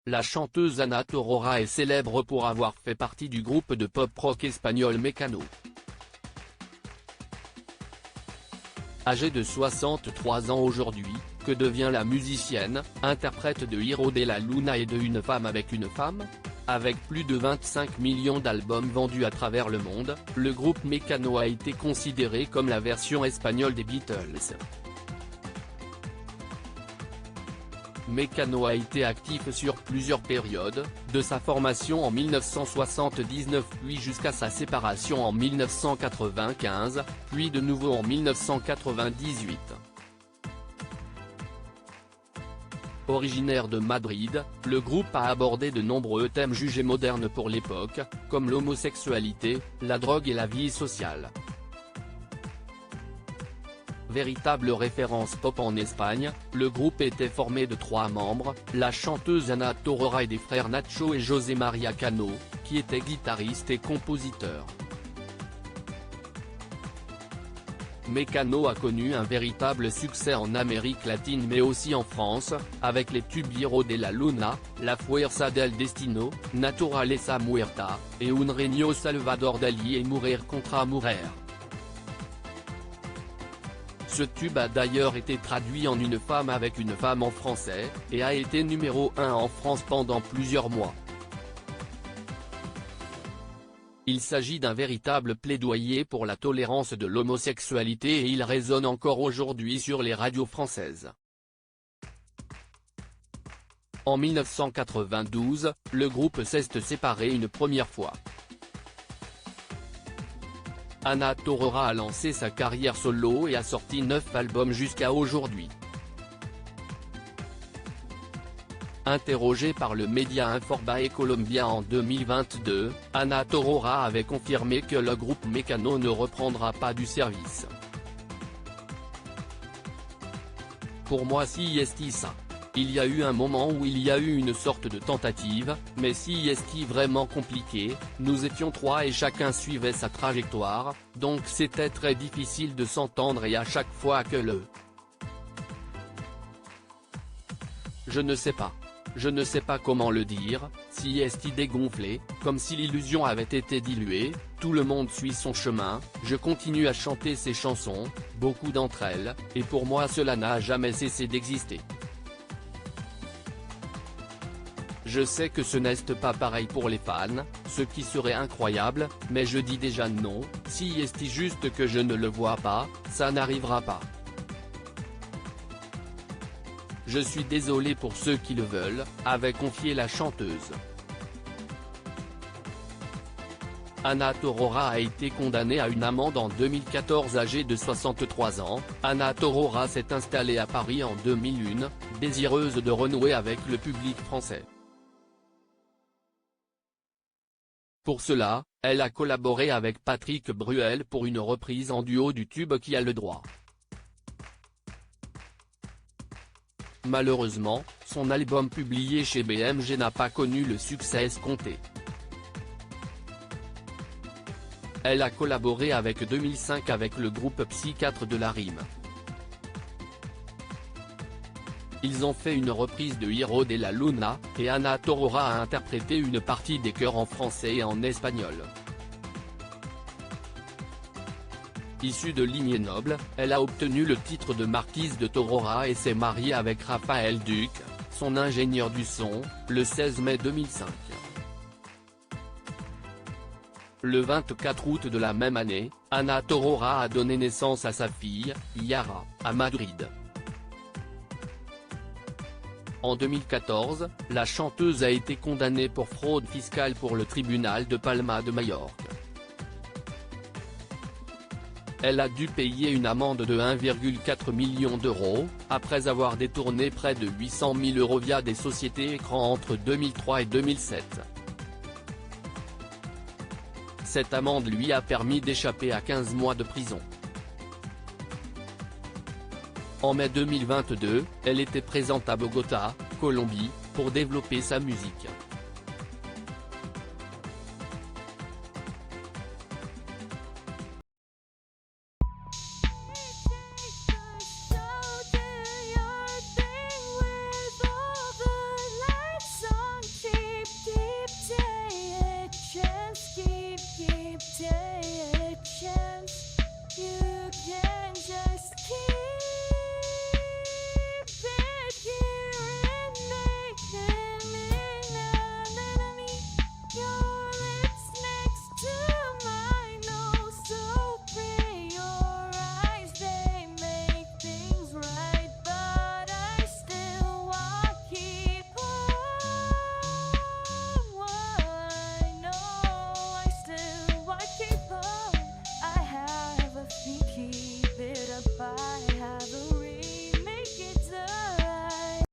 la chanteuse Ana Torroja est célèbre pour avoir fait partie du groupe de pop-rock espagnol Mecano. Âgée de 63 ans aujourd'hui, que devient la musicienne, interprète de Hijo de la Luna et de Une femme avec une femme ? Avec plus de 25 millions d'albums vendus à travers le monde, le groupe Mecano a été considéré comme la version espagnole des Beatles. Mecano a été actif sur plusieurs périodes, de sa formation en 1979 puis jusqu'à sa séparation en 1995, puis de nouveau en 1998. Originaire de Madrid, le groupe a abordé de nombreux thèmes jugés modernes pour l'époque, comme l'homosexualité, la drogue et la vie sociale. Véritable référence pop en Espagne, le groupe était formé de 3 membres, la chanteuse Ana Torroja et des frères Nacho et José María Cano, qui étaient guitaristes et compositeurs. Mecano a connu un véritable succès en Amérique latine mais aussi en France, avec les tubes Hijo de la Luna, La Fuerza del Destino, Naturaleza Muerta, et Un Reino Salvador Dali et Mourir contra Mourir. Ce tube a d'ailleurs été traduit en Une femme avec une femme en français, et a été numéro 1 en France pendant plusieurs mois. Il s'agit d'un véritable plaidoyer pour la tolérance de l'homosexualité et il résonne encore aujourd'hui sur les radios françaises. En 1992, le groupe s'est séparé une première fois. Ana Torroja a lancé sa carrière solo et a sorti 9 albums jusqu'à aujourd'hui. Interrogée par le média Infobae Colombia en 2022, Ana Torroja avait confirmé que le groupe Mecano ne reprendra pas du service. Pour moi si est ça. Il y a eu un moment où il y a eu une sorte de tentative, mais si est vraiment compliqué, nous étions 3 et chacun suivait sa trajectoire, donc c'était très difficile de s'entendre et à chaque fois que Je ne sais pas comment le dire, si est dégonflé, comme si l'illusion avait été diluée, tout le monde suit son chemin, je continue à chanter ces chansons, beaucoup d'entre elles, et pour moi cela n'a jamais cessé d'exister. Je sais que ce n'est pas pareil pour les fans, ce qui serait incroyable, mais je dis déjà non, si est juste que je ne le vois pas, ça n'arrivera pas. Je suis désolé pour ceux qui le veulent, avait confié la chanteuse. Ana Torroja a été condamnée à une amende en 2014 âgée de 63 ans, Ana Torroja s'est installée à Paris en 2001, désireuse de renouer avec le public français. Pour cela, elle a collaboré avec Patrick Bruel pour une reprise en duo du tube Qui a le droit. Malheureusement, son album publié chez BMG n'a pas connu le succès escompté. Elle a collaboré avec 2005 avec le groupe Psychiatre de la Rime. Ils ont fait une reprise de Hijo de la Luna, et Ana Torroja a interprété une partie des chœurs en français et en espagnol. Issue de lignée noble, elle a obtenu le titre de marquise de Torroja et s'est mariée avec Raphaël Duc, son ingénieur du son, le 16 mai 2005. Le 24 août de la même année, Ana Torroja a donné naissance à sa fille, Yara, à Madrid. En 2014, la chanteuse a été condamnée pour fraude fiscale pour le tribunal de Palma de Majorque. Elle a dû payer une amende de 1,4 million d'euros, après avoir détourné près de 800 000 euros via des sociétés écrans entre 2003 et 2007. Cette amende lui a permis d'échapper à 15 mois de prison. En mai 2022, elle était présente à Bogota, Colombie, pour développer sa musique. tienne.